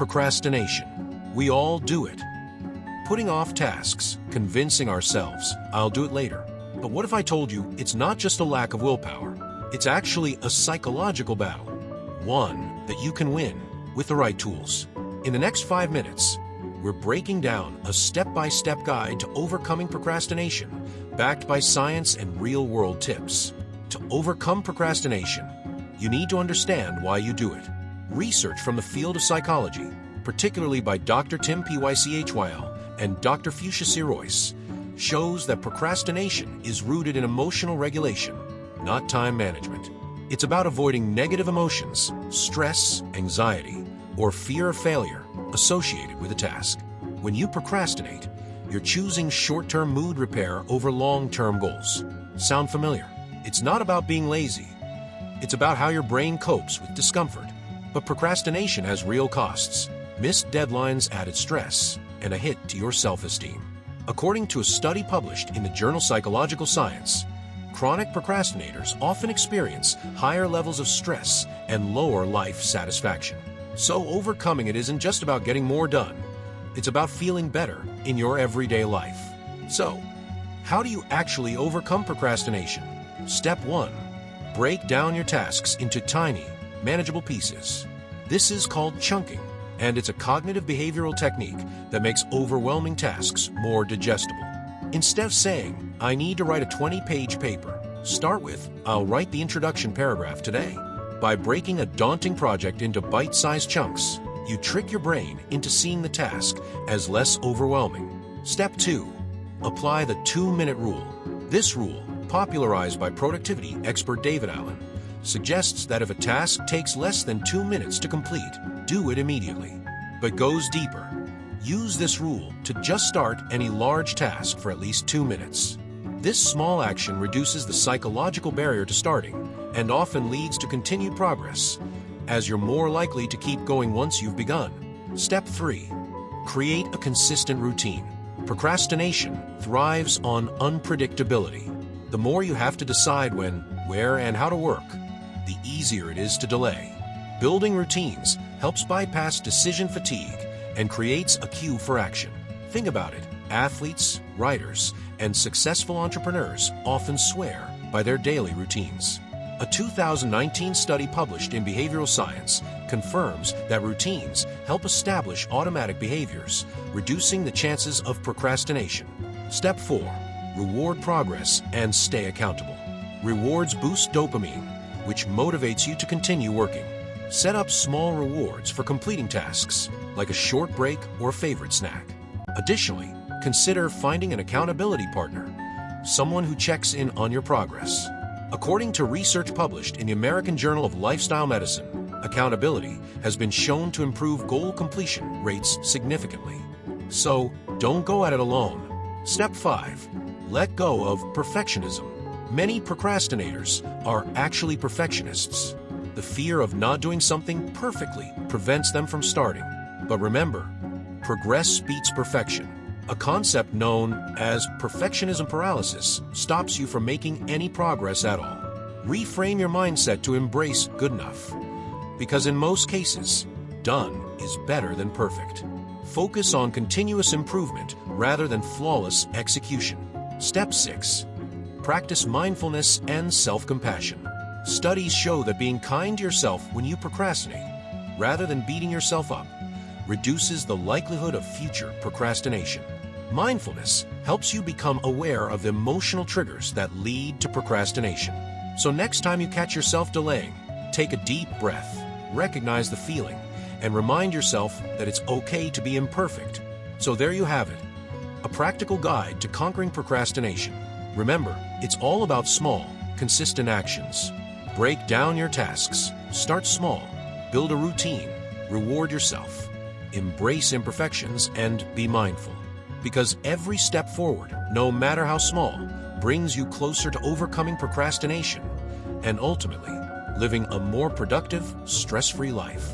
Procrastination. We all do it. Putting off tasks, convincing ourselves, I'll do it later. But what if I told you it's not just a lack of willpower? It's actually a psychological battle. One that you can win with the right tools. In the next 5 minutes, we're breaking down a step-by-step guide to overcoming procrastination, backed by science and real-world tips. To overcome procrastination, you need to understand why you do it. Research from the field of psychology, particularly by Dr. Tim Pychyl and Dr. Fuchsia Sirois, shows that procrastination is rooted in emotional regulation, not time management. It's about avoiding negative emotions, stress, anxiety, or fear of failure associated with a task. When you procrastinate, you're choosing short-term mood repair over long-term goals. Sound familiar? It's not about being lazy. It's about how your brain copes with discomfort. But procrastination has real costs. Missed deadlines, added stress, and a hit to your self-esteem. According to a study published in the journal Psychological Science, chronic procrastinators often experience higher levels of stress and lower life satisfaction. So overcoming it isn't just about getting more done. It's about feeling better in your everyday life. So, how do you actually overcome procrastination? Step 1. Break down your tasks into tiny, manageable pieces. This is called chunking, and it's a cognitive behavioral technique that makes overwhelming tasks more digestible. Instead of saying, I need to write a 20-page paper, start with, I'll write the introduction paragraph today. By breaking a daunting project into bite-sized chunks, you trick your brain into seeing the task as less overwhelming. Step 2. Apply the 2-minute rule. This rule, popularized by productivity expert David Allen, suggests that if a task takes less than 2 minutes to complete, do it immediately. But goes deeper. Use this rule to just start any large task for at least 2 minutes. This small action reduces the psychological barrier to starting and often leads to continued progress, as you're more likely to keep going once you've begun. Step 3. Create a consistent routine. Procrastination thrives on unpredictability. The more you have to decide when, where, and how to work, the easier it is to delay. Building routines helps bypass decision fatigue and creates a cue for action. Think about it. Athletes, writers, and successful entrepreneurs often swear by their daily routines. A 2019 study published in Behavioral Science confirms that routines help establish automatic behaviors, reducing the chances of procrastination. Step 4. Reward progress and stay accountable. Rewards boost dopamine, which motivates you to continue working. Set up small rewards for completing tasks, like a short break or a favorite snack. Additionally, consider finding an accountability partner, someone who checks in on your progress. According to research published in the American Journal of Lifestyle Medicine, accountability has been shown to improve goal completion rates significantly. So, don't go at it alone. Step 5. Let go of perfectionism. Many procrastinators are actually perfectionists. The fear of not doing something perfectly prevents them from starting. But remember, progress beats perfection. A concept known as perfectionism paralysis stops you from making any progress at all. Reframe your mindset to embrace good enough. Because in most cases, done is better than perfect. Focus on continuous improvement rather than flawless execution. Step 6. Practice mindfulness and self-compassion. Studies show that being kind to yourself when you procrastinate, rather than beating yourself up, reduces the likelihood of future procrastination. Mindfulness helps you become aware of the emotional triggers that lead to procrastination. So next time you catch yourself delaying, take a deep breath, recognize the feeling, and remind yourself that it's okay to be imperfect. So there you have it, a practical guide to conquering procrastination. Remember, it's all about small, consistent actions. Break down your tasks, start small, build a routine, reward yourself, embrace imperfections, and be mindful. Because every step forward, no matter how small, brings you closer to overcoming procrastination and ultimately living a more productive, stress-free life.